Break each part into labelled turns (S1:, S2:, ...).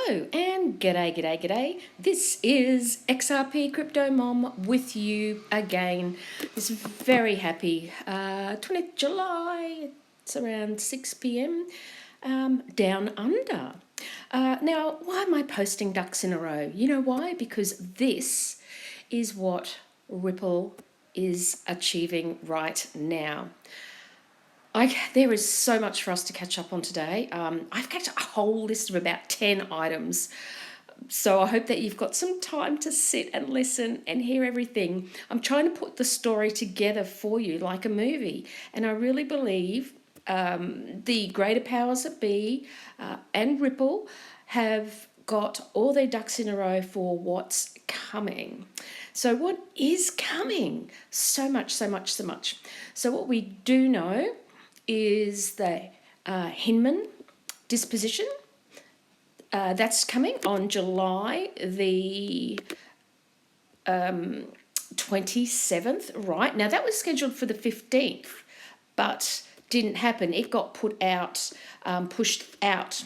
S1: Hello and g'day. This is XRP CryptoMom with you again. This very happy 20th July. It's around 6 p.m. Down under. Now, why am I posting ducks in a row? You know why? Because this is what Ripple is achieving right now. There is so much for us to catch up on today. I've got a whole list of about 10 items. So I hope that you've got some time to sit and listen and hear everything. I'm trying to put the story together for you like a movie. And I really believe the greater powers that be and Ripple have got all their ducks in a row for what's coming. So what is coming? So much. So what we do know is the Hinman disposition. That's coming on July the 27th, right? Now, that was scheduled for the 15th, but didn't happen. It got pushed out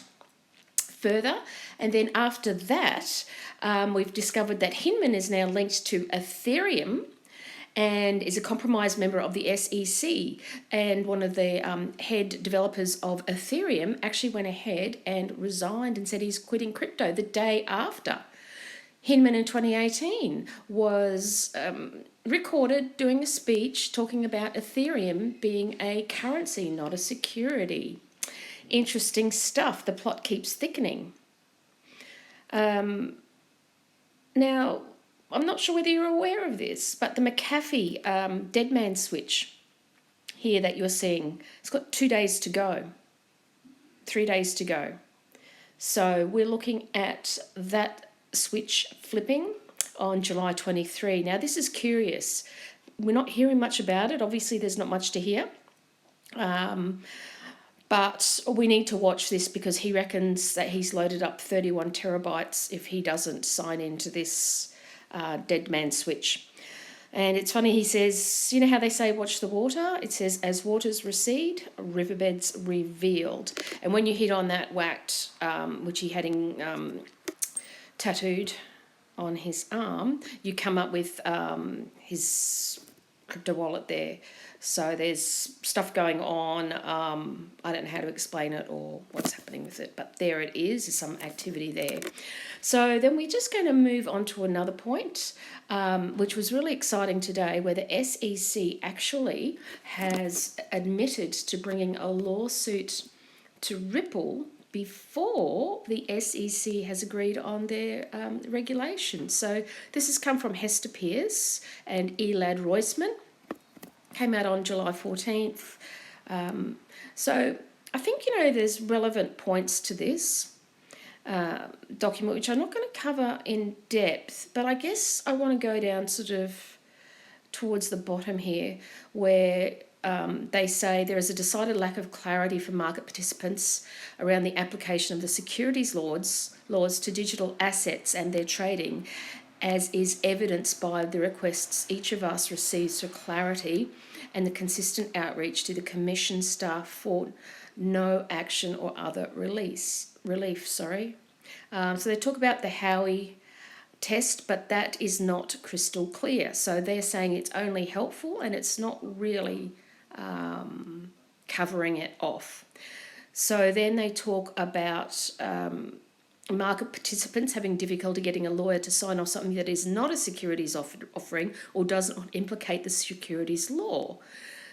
S1: further. And then after that, we've discovered that Hinman is now linked to Ethereum and is a compromised member of the SEC. And one of the head developers of Ethereum actually went ahead and resigned and said he's quitting crypto the day after. Hinman in 2018 was recorded doing a speech talking about Ethereum being a currency, not a security. Interesting stuff. The plot keeps thickening. Now, I'm not sure whether you're aware of this, but the McAfee Deadman switch here that you're seeing, it's got 2 days to go, 3 days to go. So we're looking at that switch flipping on July 23. Now, this is curious. We're not hearing much about it. Obviously, there's not much to hear. But we need to watch this because he reckons that he's loaded up 31 terabytes if he doesn't sign into this Deadman switch. And it's funny, he says, you know how they say watch the water? It says as waters recede, riverbeds revealed. And when you hit on that whacked, which he had tattooed on his arm, you come up with his crypto wallet there. So there's stuff going on. I don't know how to explain it or what's happening with it, but there it is. There's some activity there. So then we're just going to move on to another point, which was really exciting today, where the SEC actually has admitted to bringing a lawsuit to Ripple before the SEC has agreed on their regulations. So this has come from Hester Pierce and Elad Roisman. Came out on July 14th. So I think, there's relevant points to this document, which I'm not going to cover in depth, but I guess I want to go down sort of towards the bottom here, where they say there is a decided lack of clarity for market participants around the application of the securities laws to digital assets and their trading, as is evidenced by the requests each of us receives for clarity and the consistent outreach to the Commission staff for no action or other relief. So they talk about the Howey test, but that is not crystal clear. So they're saying it's only helpful and it's not really covering it off. So then they talk about market participants having difficulty getting a lawyer to sign off something that is not a securities offering or does not implicate the securities law.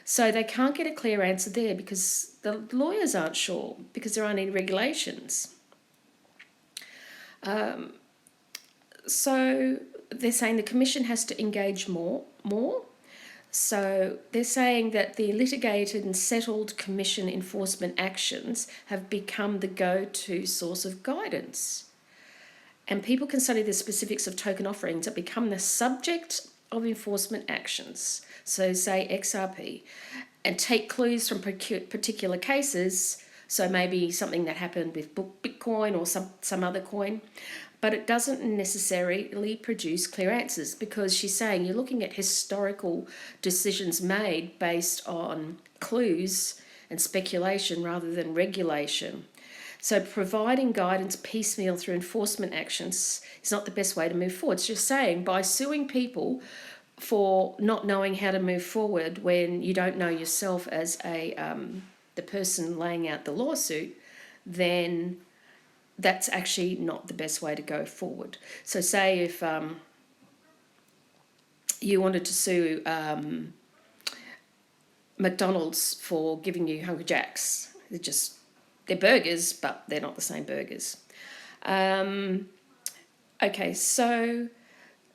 S1: So they can't get a clear answer there because the lawyers aren't sure because there aren't any regulations. So they're saying the Commission has to engage more. So they're saying that the litigated and settled Commission enforcement actions have become the go-to source of guidance. And people can study the specifics of token offerings that become the subject of enforcement actions. So say XRP, and take clues from particular cases. So maybe something that happened with Bitcoin or some other coin. But it doesn't necessarily produce clear answers because she's saying you're looking at historical decisions made based on clues and speculation rather than regulation. So providing guidance piecemeal through enforcement actions is not the best way to move forward. It's just saying by suing people for not knowing how to move forward when you don't know yourself as the person laying out the lawsuit, then that's actually not the best way to go forward. So say if you wanted to sue McDonald's for giving you Hungry Jacks, they're burgers, but they're not the same burgers. Okay, so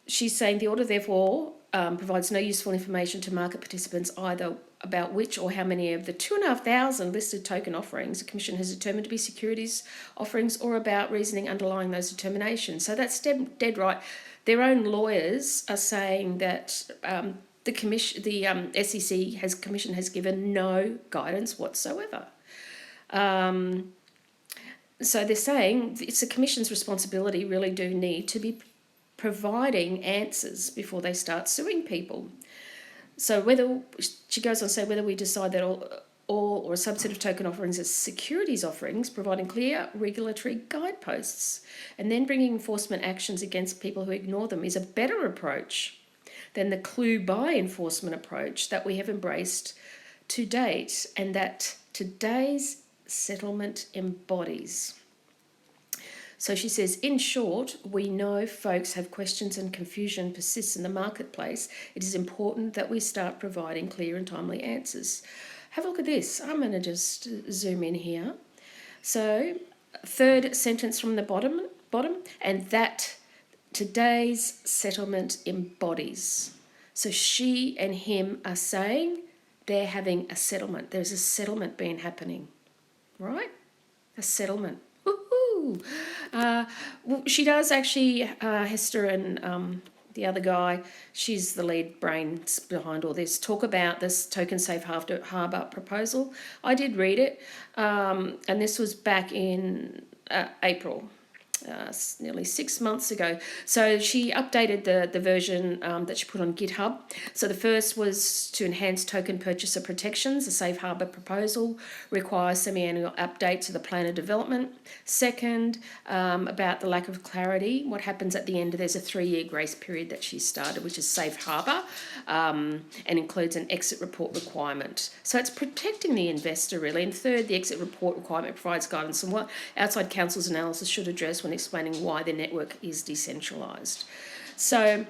S1: she's saying the order therefore provides no useful information to market participants either about which or how many of the 2,500 listed token offerings the Commission has determined to be securities offerings, or about reasoning underlying those determinations. So that's dead right. Their own lawyers are saying that the Commission has given no guidance whatsoever. So they're saying it's the Commission's responsibility, really do need to be providing answers before they start suing people. So she goes on to say whether we decide that all or a subset of token offerings as securities offerings, providing clear regulatory guideposts and then bringing enforcement actions against people who ignore them is a better approach than the clue buy enforcement approach that we have embraced to date and that today's settlement embodies. So she says, in short, we know folks have questions and confusion persists in the marketplace. It is important that we start providing clear and timely answers. Have a look at this. I'm going to just zoom in here. So, third sentence from the bottom, and that today's settlement embodies. So she and him are saying they're having a settlement. There's a settlement being happening, right? A settlement. Woohoo! Well, she does actually, Hester and the other guy, she's the lead brains behind all this, talk about this token safe harbour proposal. I did read it, and this was back in April. Nearly 6 months ago. So she updated the version that she put on GitHub. So the first was to enhance token purchaser protections. The safe harbour proposal requires semi-annual updates to the plan of development. Second, about the lack of clarity. What happens at the end? There's a 3-year grace period that she started, which is safe harbour, and includes an exit report requirement. So it's protecting the investor, really. And third, the exit report requirement provides guidance on what outside counsel's analysis should address when explaining why the network is decentralised. So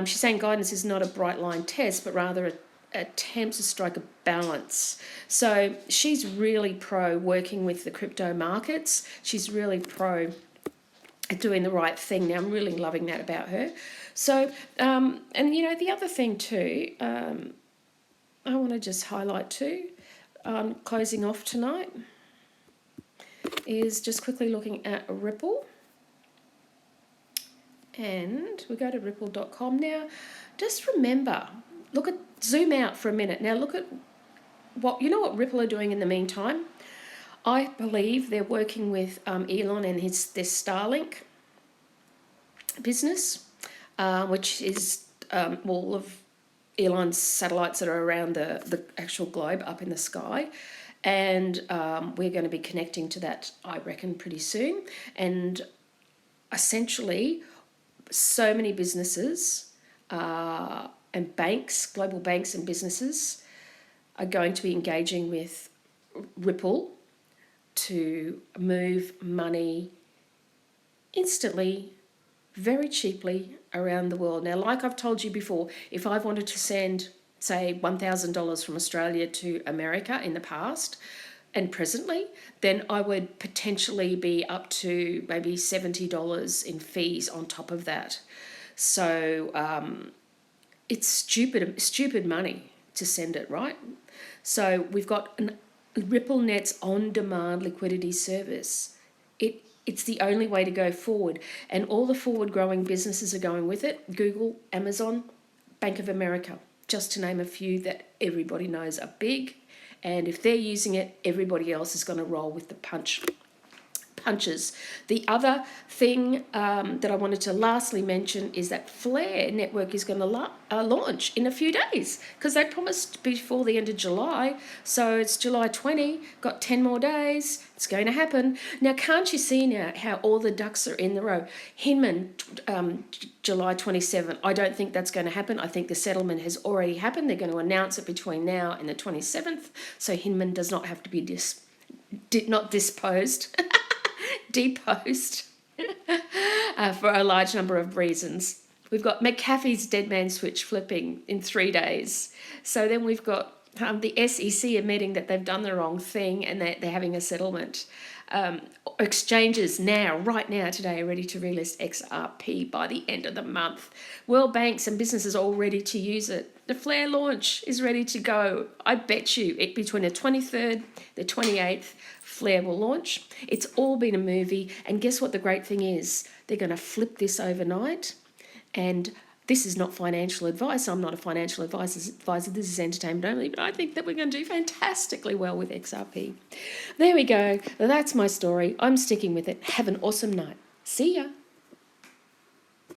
S1: she's saying guidance is not a bright line test, but rather attempts to strike a balance. So she's really pro working with the crypto markets. She's really pro doing the right thing. Now, I'm really loving that about her. So, and you know, the other thing too, I want to just highlight too, closing off tonight, is just quickly looking at Ripple. And we go to ripple.com now. Just remember, zoom out for a minute. Now look at what Ripple are doing in the meantime. I believe they're working with Elon and their Starlink business, which is all of Elon's satellites that are around the actual globe up in the sky. And we're going to be connecting to that, I reckon, pretty soon. And essentially, so many businesses and banks, global banks and businesses, are going to be engaging with Ripple to move money instantly, very cheaply around the world. Now, like I've told you before, if I've wanted to send, say, $1,000 from Australia to America in the past and presently, then I would potentially be up to maybe $70 in fees on top of that. So it's stupid money to send it, right? So we've got RippleNet's on-demand liquidity service. It's the only way to go forward, and all the forward-growing businesses are going with it. Google, Amazon, Bank of America, just to name a few that everybody knows are big. And if they're using it, everybody else is going to roll with the punches. The other thing that I wanted to lastly mention is that Flare Network is going to launch in a few days, because they promised before the end of July. So it's July 20, got 10 more days. It's going to happen. Now, can't you see now how all the ducks are in the row? Hinman, July 27. I don't think that's going to happen. I think the settlement has already happened. They're going to announce it between now and the 27th. So Hinman does not have to be disposed. Deposed for a large number of reasons. We've got McAfee's Deadman switch flipping in 3 days. So then we've got the SEC admitting that they've done the wrong thing and that they're having a settlement. Exchanges right now, today, are ready to relist XRP by the end of the month. World banks and businesses are all ready to use it. The Flare launch is ready to go. I bet you between the 23rd, the 28th, Flare will launch. It's all been a movie, and guess what the great thing is? They're going to flip this overnight, and this is not financial advice. I'm not a financial advisor. This is entertainment only, but I think that we're going to do fantastically well with XRP. There we go. That's my story. I'm sticking with it. Have an awesome night. See ya.